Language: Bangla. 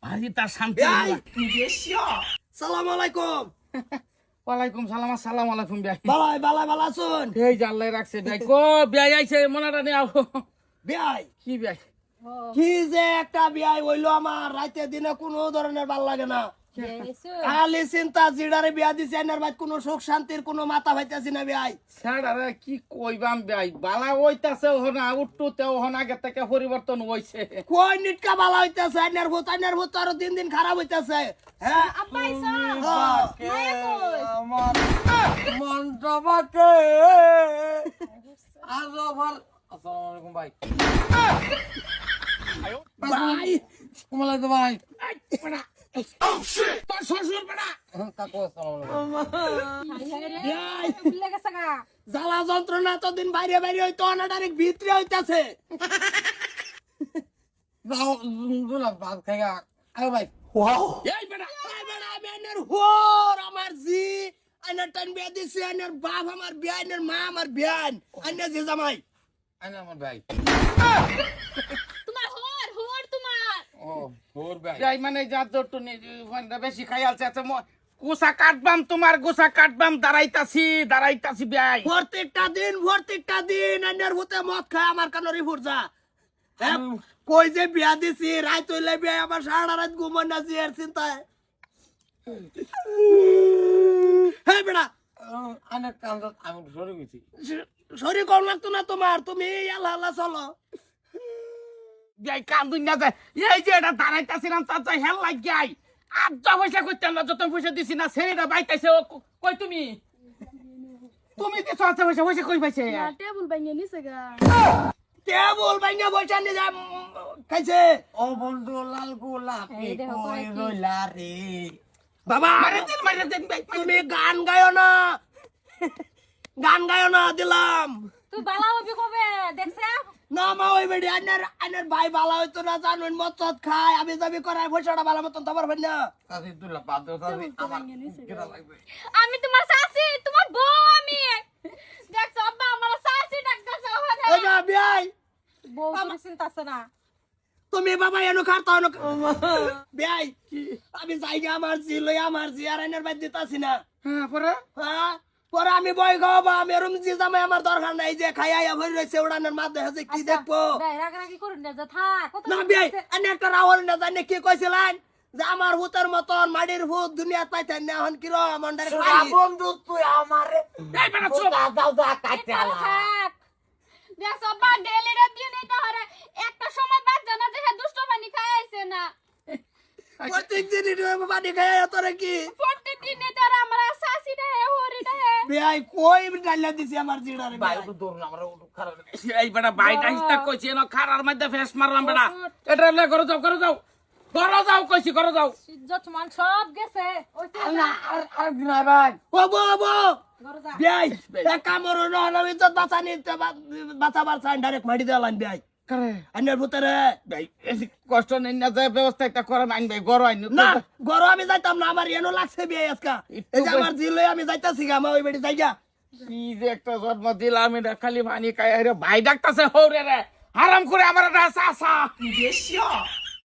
আরে তার শান্তি সালাম আলাইকুম। ওয়ালাইকুম সালাম আসসালামু আলাইকুম ভাই বালাই বালাই বালা শুন এই যে আল্লাহ রাখছে ভাই কো ভাই আইছে মনাটা নিয়ে আও বিয়াই কি ভাই কি যে একটা বিয়াই হইলো আমার রাতে দিনে কোনো ধরনের ভাল লাগে না খালি চিন্তা জিডারে বিয়া দিছে এনার ভাই কোনো সুখ শান্তির কোনো মাথা পাইতাছি না বিয়াই স্যার কি কইবাম ভাই বালা হইতাছে হনা উঠতে হনা আগে থেকে পরিবর্তন হইছে কই নিটকা বালা হইতাছে এনার ভূত আরো দিন দিন খারাপ হইতাছে হ্যাঁ আমার মনটাকে আজ আবার আসসালামু আলাইকুম ভাই ভাই কুমালাই তো ভাই তোর শ্বশুর বেটা কাকু আসসালামু আলাইকুম বিয়াই জ্বালা যন্ত্রণা তো দিন বাইরে বাইরে হইতো না ডাইরেক্ট ভিতরে হইতাছে যাও দুলা ভাত খাইগা আয় ভাই এই বেটা আমি এনার হোর আমার জি এনার টান বিয়া দিছে এনার বাপ আমার বিয়া এনার মা আমার বিয়ান এনার জি জামাই আয় না আমার ভাই তোমার হোর তোমার ও হোর ভাই ভাই মানে যা তো বেশি খাইয়ালছে আচ্ছা গুসা কাটবাম তোমার গুসা কাটবাম দাঁড়াইতাছি ভাই প্রত্যেকটা দিন এনার ভূতে মদ খায় আমার কানরি ফুরজা কই যে বিয়া দিছি রাত হইলে বিয়া আমার সারা রাত ঘুমন না জিয়ার চিন্তায় হ্যাঁ বেড়া অনেক কান্দ আমি সরে গেছি শরীর কম লাগতো না তোমার তুমি আল্লাহ আল্লাহ চলো ভাই কান্দুন না যায় এই যে এটা দাঁড়াইতাছিলাম তার তো হেল লাগ যাই আর যা পয়সা করতাম না যত পয়সা দিছি না ছেলেটা বাইতাছে কই তুমি দিছো আচ্ছা পয়সা কই পাইছে টেবিল ভাঙিয়ে নিছে গা টেবুল ভাঙা বইটা নিয়ে যা খাইছে ও বন্ধু লাল গোলাপি এই দেখো কই করে কি? রইলা রে বাবা মারে দেন ভাই তুমি গান গায়ো না দিলাম তুই বালা হবি কবে দেখছ না মা ওই বেড়ি আইনের ভাই বালা হইতো না জানুন মদ খায় আমি যাবি করাই পয়সাটা বালা মতন তোমার ভাই না তাতে তুলা বাদ দাও তাতে আমার কেরা লাগবে আমি তোমার শাশি তোমার বউ আমি দেখছ আব্বা আমার শাশি ডাকতেছে ওই না বিয়াই বউ তুমি চিন্তাছ না তুমি বাবা এনো খাতা এনো বিয়াই আমি যাইগা আমার জি আর আইনের ভাই দিতাছি না হ্যাঁ পরে হ্যাঁ পরে আমি বই গাওবা আমি এরম জি জামাই আমার দরকার নাই যে খাইয়া ভরে রইছে ওড়ানের মাঝে আছে কি দেখবো রাগারাগি করুন না যা থাক কত না বিয়াই আমি একটা রাওয়াল না জানি কি কইছিলেন যে আমার ভূতের মতন মাটির ভূত দুনিয়া পাইতেন না এখন কি রকম আন্ডারে বন্ধু তুই আমারে এই বেটা চুপ দাও কাটতে আলা থাক দেখছ আব্বা ডেলি রাত দিয়ে নিতে হরে একটা সময় বাদ জানা যে দুষ্ট পানি খায় আইছে না প্রত্যেক দিন বাড়ি খাইয়া তোরে কি প্রতিদিন তার আমার শাশি রে হরিটা হে বিয়াই কই ডালিয়া দিছি আমার জিড়ারে ভাই বিয়াই তো দৌড় আমরা উঠু খারাপ এই বেটা বাইটা হিস্তা কইছে না খারার মধ্যে ফেস মারলাম বেটা এটা লে করো যাও কইছি করো যাও ইজ্জত মান সব গেছে না আর বিনা ভাই ওবো ঘরে যা বিয়াই এক কামড় না হলো ইজ্জত বাঁচাবার চাই ডাইরেক্ট মাটি দেলাম বিয়াই করে আইনের ভূতেরে ভাই কষ্ট নেই না যায় ব্যবস্থা একটা করেন আইন ভাই গরম আইন না গরো আমি যাইতাম না আমার এনো লাগছে বিয়াই আজকা এই যে আমার জিলে আমি যাইতাছি গা আমার ওই বেটি যাইগা কি যে একটা জন্ম দিলাম এটা খালি মানি খাই রে ভাই ডাকতাছে হৌরে রে হারাম করে আমার একটা চাচা